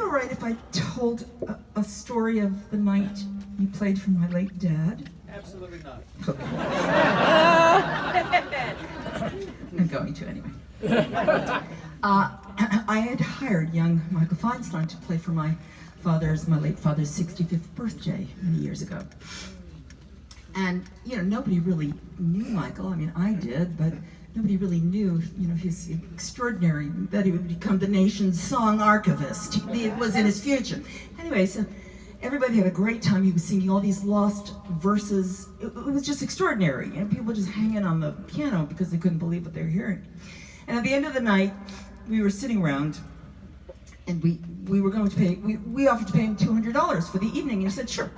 all right if I told a story of the night you played for my late dad? Absolutely not. Okay. I'm going to anyway. I had hired young Michael Feinstein to play for my late father's 65th birthday many years ago. And, nobody really knew Michael. I mean, I did, but nobody really knew, his extraordinary, that he would become the nation's song archivist. It was in his future. Anyway, so everybody had a great time. He was singing all these lost verses. It was just extraordinary. People were just hanging on the piano because they couldn't believe what they were hearing. And at the end of the night, we were sitting around, and we were going to pay. We offered to pay him $200 for the evening, and he said sure.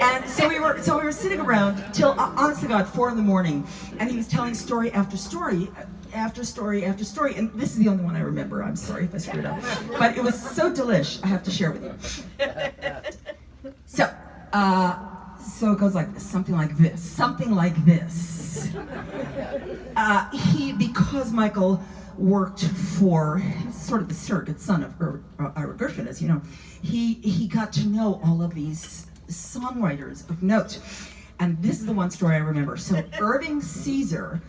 And so we were sitting around till, honest to God, 4 a.m, and he was telling story after story. After story after story, and this is the only one I remember. I'm sorry if I screwed up, but it was so delish. I have to share with you. So it goes like this, something like this. Because Michael worked for sort of the surrogate son of Ira Gershwin, as you know, he got to know all of these songwriters of note, and this is the one story I remember. So Irving Caesar,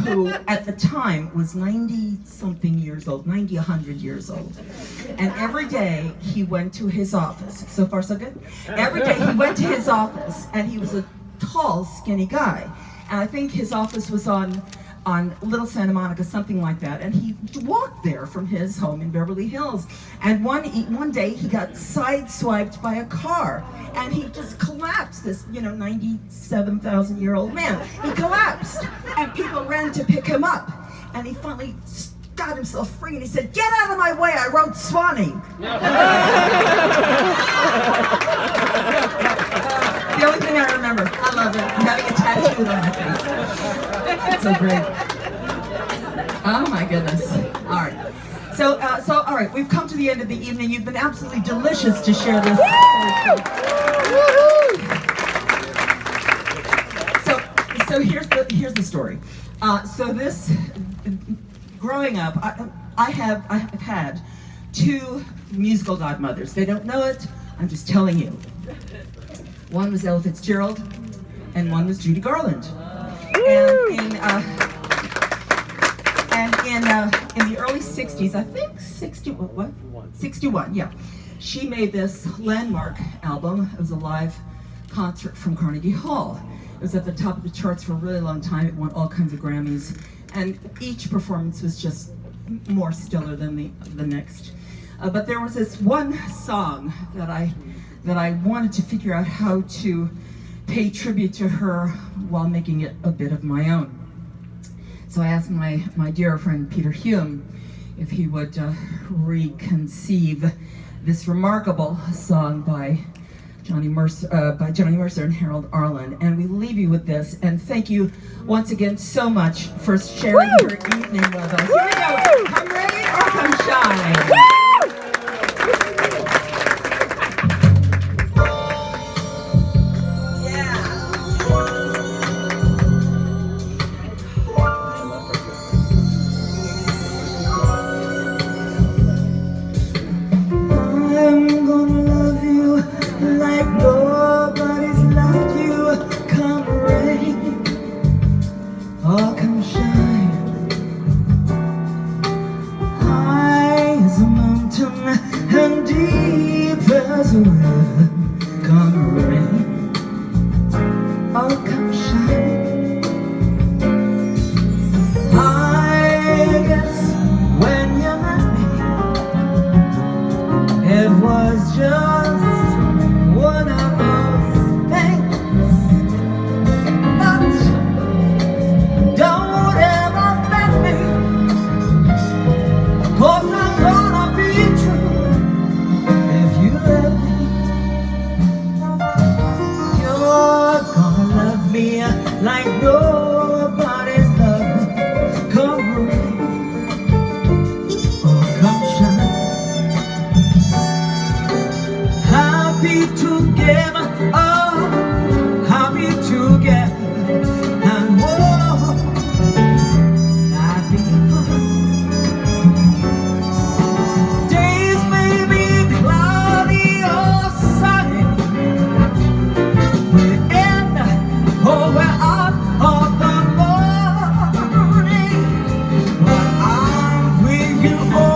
who at the time was 90-something years old, 100 years old. And every day he went to his office. So far, so good? Every day he went to his office, and he was a tall, skinny guy. And I think his office was on Little Santa Monica, something like that. And he walked there from his home in Beverly Hills. And one day he got sideswiped by a car, and he just collapsed, this 97,000-year-old man. He collapsed, and people ran to pick him up. And he finally got himself free, and he said, "Get out of my way, I wrote Swanee." The only thing I remember. I love it. I'm having a tattoo on my face. It's so great. Oh my goodness. All right. So all right, we've come to the end of the evening. You've been absolutely delicious to share this. So here's the story. Growing up, I have had 2 musical godmothers. They don't know it. I'm just telling you. One was Ella Fitzgerald, and one was Judy Garland. And in the early 60s, I think 61, yeah. She made this landmark album. It was a live concert from Carnegie Hall. It was at the top of the charts for a really long time. It won all kinds of Grammys, and each performance was just more stellar than the next. But there was this one song that I wanted to figure out how to pay tribute to her while making it a bit of my own. So I asked my dear friend Peter Hume if he would reconceive this remarkable song by Johnny Mercer and Harold Arlen. And we leave you with this. And thank you once again so much for sharing your evening with us. Here we go. Come rain or come shine. Eyes you